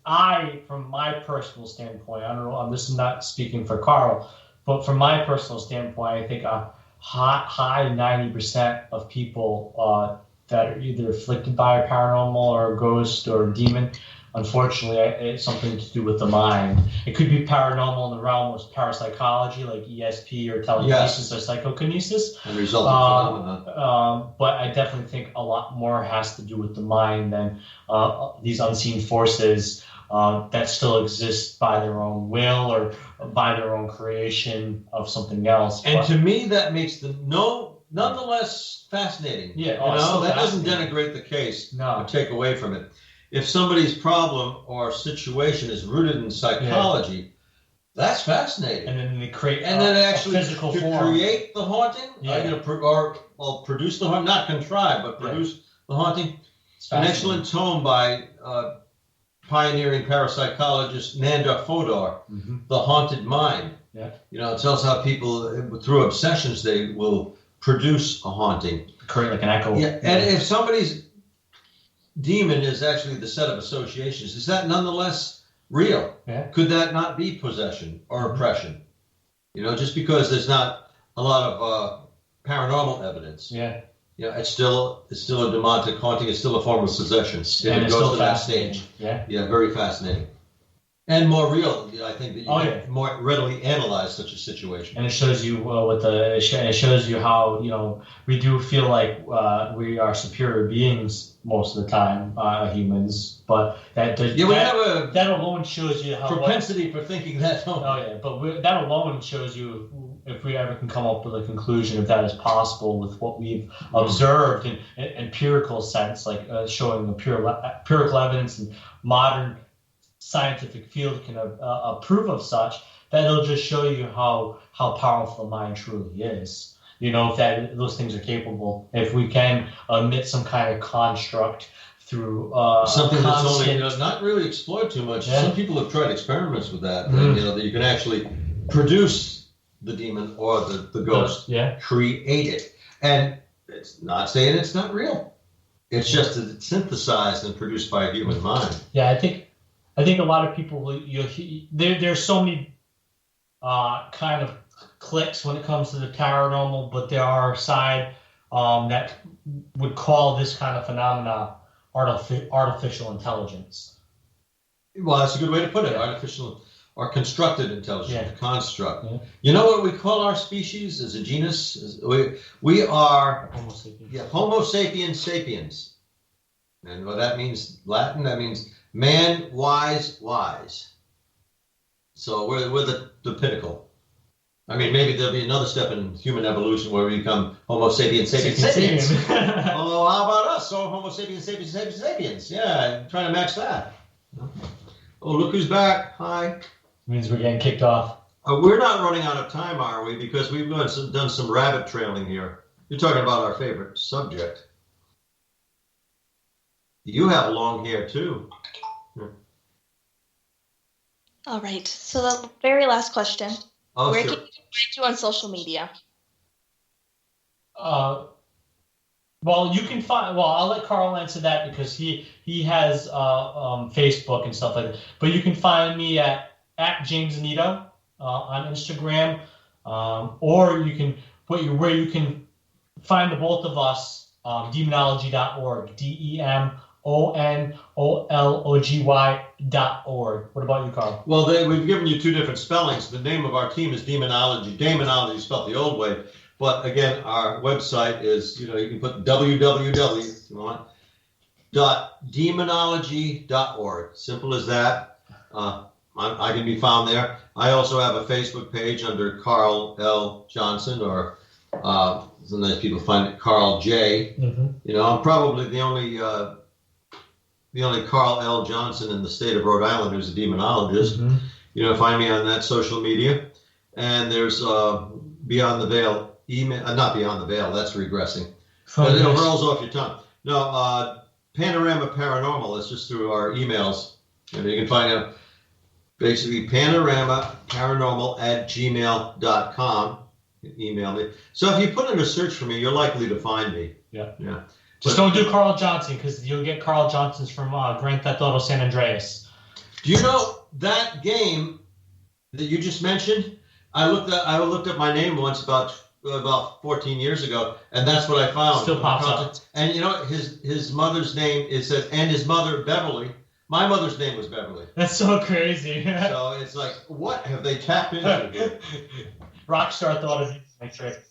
I from my personal standpoint, I don't know. This is not speaking for Carl, but from my personal standpoint, I think a high 90% of people that are either afflicted by a paranormal or a ghost or a demon, unfortunately, it's something to do with the mind. It could be paranormal in the realm of parapsychology, like ESP or telekinesis or psychokinesis. And resulting phenomena. But I definitely think a lot more has to do with the mind than these unseen forces that still exist by their own will or by their own creation of something else. And to me, that makes them nonetheless fascinating. Yeah, that doesn't denigrate the case or take away from it. If somebody's problem or situation is rooted in psychology, That's fascinating. And then they create actually a physical to form. create the haunting, produce the haunting, not contrive, but produce the haunting. An excellent tome by pioneering parapsychologist Nanda Fodor, The Haunted Mind. Yeah. You know, it tells how people, through obsessions, they will produce a haunting. Create like an echo. Yeah, and if somebody's demon is actually the set of associations, is that nonetheless real? Yeah. Could that not be possession or oppression? You know, just because there's not a lot of paranormal evidence. Yeah. You know, it's still a demonic haunting. It's still a form of possession. If And it it's goes still to that fascinating. stage. Yeah. Yeah, very fascinating. And more real. I think that you can more readily analyze such a situation. And it shows you it shows you how, you know, we do feel like we are superior beings most of the time, humans, but that alone shows you how propensity for thinking that. That alone shows you if we ever can come up with a conclusion if that is possible with what we've observed in empirical sense, like showing empirical evidence and modern scientific field can approve of such, that it'll just show you how powerful the mind truly is. You know, if those things are capable, if we can emit some kind of construct through something that's only not really explored too much. Yeah. Some people have tried experiments with that. You know, that you can actually produce the demon or the ghost, create it, and it's not saying it's not real. It's just that it's synthesized and produced by a human mind. Yeah, I think a lot of people there's so many kind of cliques when it comes to the paranormal, but there are side that would call this kind of phenomena artificial intelligence. Well, that's a good way to put it. Artificial or constructed intelligence, construct. Yeah. You know what we call our species as a genus? We are Homo sapiens. Yeah, Homo sapiens sapiens. And what that means, Latin, that means man, wise. So we're the pinnacle. I mean, maybe there'll be another step in human evolution where we become Homo sapiens sapiens. Oh, how about us? So Homo sapiens sapiens. Yeah, I'm trying to match that. Oh, look who's back. Hi. Means we're getting kicked off. We're not running out of time, are we? Because we've done some rabbit trailing here. You're talking about our favorite subject. You have long hair, too. All right. So the very last question. Oh, Where sure. can you find you on social media? Well, you can find. Well, I'll let Carl answer that because he has Facebook and stuff like that. But you can find me at James Annitto on Instagram, or you can where you can find the both of us, Demonology.org, DEMONOLOGY.org. What about you, Carl? Well, we've given you two different spellings. The name of our team is Demonology. Daemonology is spelled the old way. But again, our website is, you can put www, if you want, .demonology.org. Simple as that. I can be found there. I also have a Facebook page under Carl L. Johnson, or sometimes people find it Carl J. Mm-hmm. I'm probably the only Carl L. Johnson in the state of Rhode Island who's a demonologist. Mm-hmm. Find me on that social media. And there's Beyond the Veil email, not Beyond the Veil, that's regressing. But it rolls off your tongue. No, Panorama Paranormal, that's just through our emails. You can find out basically panoramaparanormal@gmail.com. Email me. So if you put in a search for me, you're likely to find me. Yeah. Just don't do Carl Johnson, because you'll get Carl Johnsons from Grand Theft Auto San Andreas. Do you know that game that you just mentioned? I looked up my name once about 14 years ago, and that's what I found. Still pops up. And his mother's name, it says, and his mother Beverly. My mother's name was Beverly. That's so crazy. So it's like, what have they tapped into? Rockstar thought of my trick.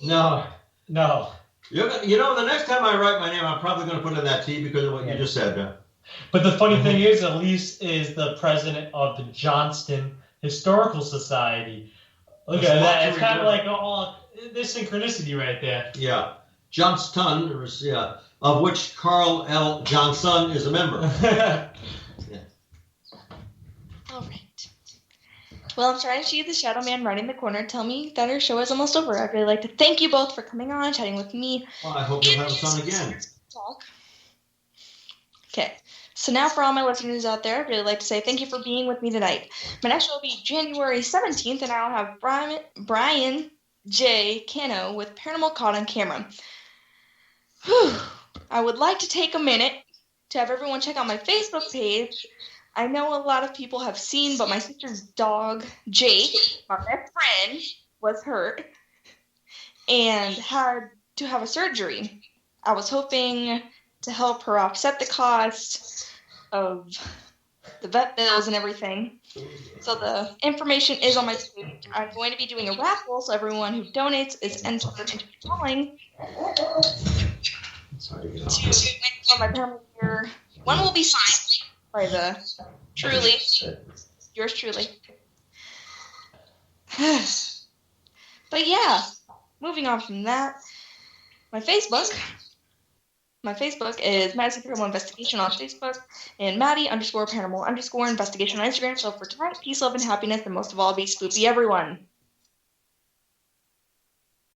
No. The next time I write my name, I'm probably going to put in that T because of what you just said. But the funny thing is, Elise is the president of the Johnston Historical Society. Look at that. It's kind of like, there's synchronicity right there. Yeah. Johnston, of which Carl L. Johnson is a member. All right. Well, I'm starting to see the Shadow Man right in the corner tell me that our show is almost over. I'd really like to thank you both for coming on, chatting with me. Well, I hope you'll have us on again. Okay, so now for all my listeners out there, I'd really like to say thank you for being with me tonight. My next show will be January 17th, and I'll have Brian J. Cano with Paranormal Caught on Camera. Whew. I would like to take a minute to have everyone check out my Facebook page. I know a lot of people have seen, but my sister's dog, Jake, my best friend, was hurt and had to have a surgery. I was hoping to help her offset the cost of the vet bills and everything. So the information is on my page. I'm going to be doing a raffle, so everyone who donates is entered into the drawing. It's hard to get off. To my paranormal gear. One will be signed by the yours truly. But yeah, moving on from that, my Facebook is Madison Paranormal Investigation on Facebook and Maddie_Paranormal_Investigation on Instagram. So for tonight, peace, love, and happiness, and most of all, be spoopy, everyone.